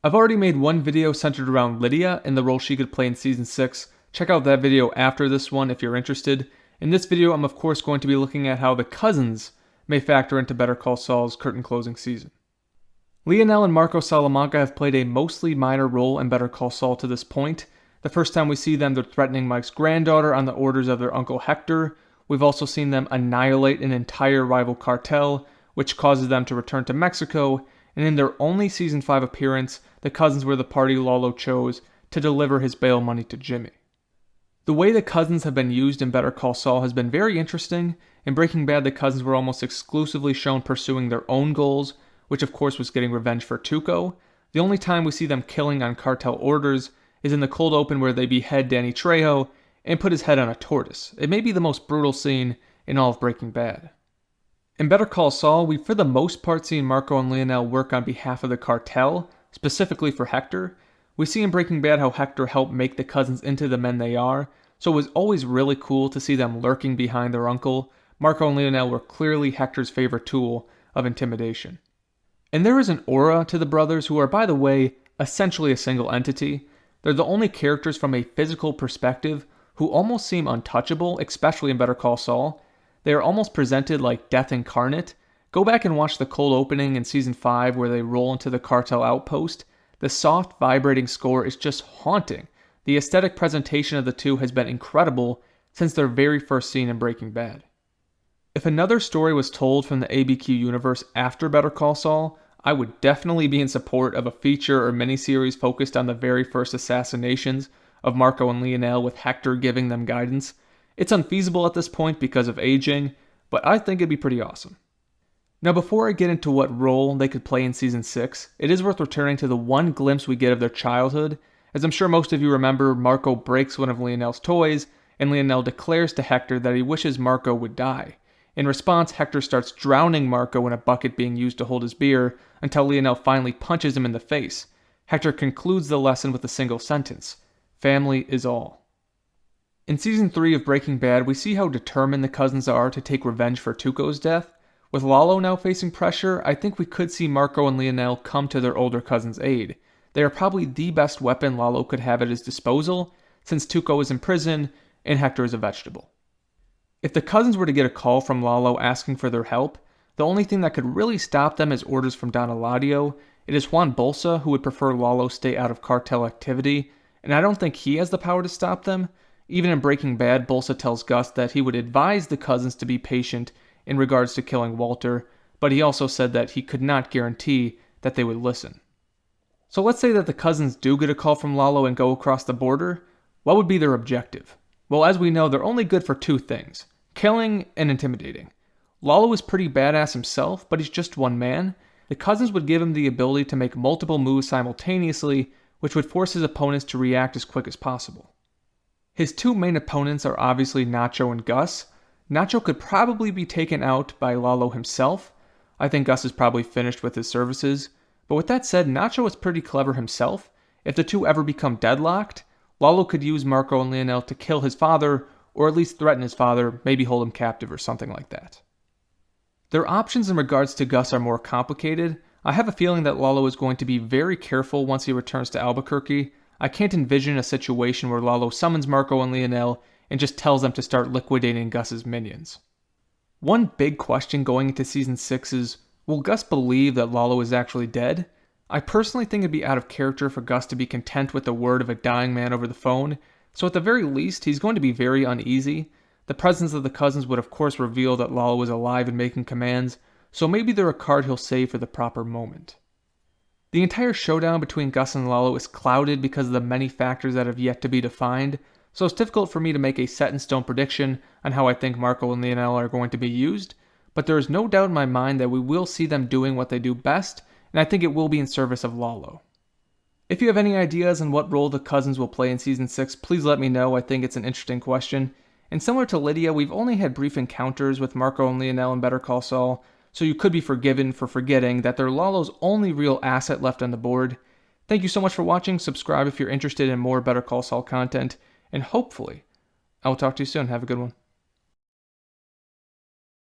I've already made one video centered around Lydia and the role she could play in Season 6. Check out that video after this one if you're interested. In this video, I'm of course going to be looking at how the cousins may factor into Better Call Saul's curtain closing season. Leonel and Marco Salamanca have played a mostly minor role in Better Call Saul to this point. The first time we see them, they're threatening Mike's granddaughter on the orders of their uncle Hector. We've also seen them annihilate an entire rival cartel, which causes them to return to Mexico, and in their only Season 5 appearance, the cousins were the party Lalo chose to deliver his bail money to Jimmy. The way the cousins have been used in Better Call Saul has been very interesting. In Breaking Bad, the cousins were almost exclusively shown pursuing their own goals, which of course was getting revenge for Tuco. The only time we see them killing on cartel orders is in the cold open where they behead Danny Trejo and put his head on a tortoise. It may be the most brutal scene in all of Breaking Bad. In Better Call Saul, we've for the most part seen Marco and Leonel work on behalf of the cartel, specifically for Hector. We see in Breaking Bad how Hector helped make the cousins into the men they are, so it was always really cool to see them lurking behind their uncle. Marco and Leonel were clearly Hector's favorite tool of intimidation. And there is an aura to the brothers who are, by the way, essentially a single entity. They're the only characters from a physical perspective who almost seem untouchable, especially in Better Call Saul. They are almost presented like death incarnate. Go back and watch the cold opening in Season 5 where they roll into the cartel outpost. The soft, vibrating score is just haunting. The aesthetic presentation of the two has been incredible since their very first scene in Breaking Bad. If another story was told from the ABQ universe after Better Call Saul, I would definitely be in support of a feature or miniseries focused on the very first assassinations of Marco and Leonel with Hector giving them guidance. It's unfeasible at this point because of aging, but I think it'd be pretty awesome. Now before I get into what role they could play in Season 6, it is worth returning to the one glimpse we get of their childhood. As I'm sure most of you remember, Marco breaks one of Leonel's toys, and Leonel declares to Hector that he wishes Marco would die. In response, Hector starts drowning Marco in a bucket being used to hold his beer until Leonel finally punches him in the face. Hector concludes the lesson with a single sentence: family is all. In Season 3 of Breaking Bad, we see how determined the cousins are to take revenge for Tuco's death. With Lalo now facing pressure, I think we could see Marco and Leonel come to their older cousin's aid. They are probably the best weapon Lalo could have at his disposal, since Tuco is in prison and Hector is a vegetable. If the cousins were to get a call from Lalo asking for their help, the only thing that could really stop them is orders from Don Eladio. It is Juan Bolsa who would prefer Lalo stay out of cartel activity, and I don't think he has the power to stop them. Even in Breaking Bad, Bolsa tells Gus that he would advise the cousins to be patient in regards to killing Walter, but he also said that he could not guarantee that they would listen. So let's say that the cousins do get a call from Lalo and go across the border. What would be their objective? Well, as we know, they're only good for two things: killing and intimidating. Lalo is pretty badass himself, but he's just one man. The cousins would give him the ability to make multiple moves simultaneously, which would force his opponents to react as quick as possible. His two main opponents are obviously Nacho and Gus. Nacho could probably be taken out by Lalo himself. I think Gus is probably finished with his services. But with that said, Nacho is pretty clever himself. If the two ever become deadlocked, Lalo could use Marco and Leonel to kill his father, or at least threaten his father, maybe hold him captive or something like that. Their options in regards to Gus are more complicated. I have a feeling that Lalo is going to be very careful once he returns to Albuquerque. I can't envision a situation where Lalo summons Marco and Leonel and just tells them to start liquidating Gus's minions. One big question going into Season 6 is, will Gus believe that Lalo is actually dead? I personally think it'd be out of character for Gus to be content with the word of a dying man over the phone, so at the very least, he's going to be very uneasy. The presence of the cousins would of course reveal that Lalo is alive and making commands, so maybe they're a card he'll save for the proper moment. The entire showdown between Gus and Lalo is clouded because of the many factors that have yet to be defined, so it's difficult for me to make a set-in-stone prediction on how I think Marco and Leonel are going to be used, but there is no doubt in my mind that we will see them doing what they do best, and I think it will be in service of Lalo. If you have any ideas on what role the cousins will play in Season 6, please let me know. I think it's an interesting question. And similar to Lydia, we've only had brief encounters with Marco and Leonel in Better Call Saul, so you could be forgiven for forgetting that they're Lalo's only real asset left on the board. Thank you so much for watching. Subscribe if you're interested in more Better Call Saul content, and hopefully, I will talk to you soon. Have a good one.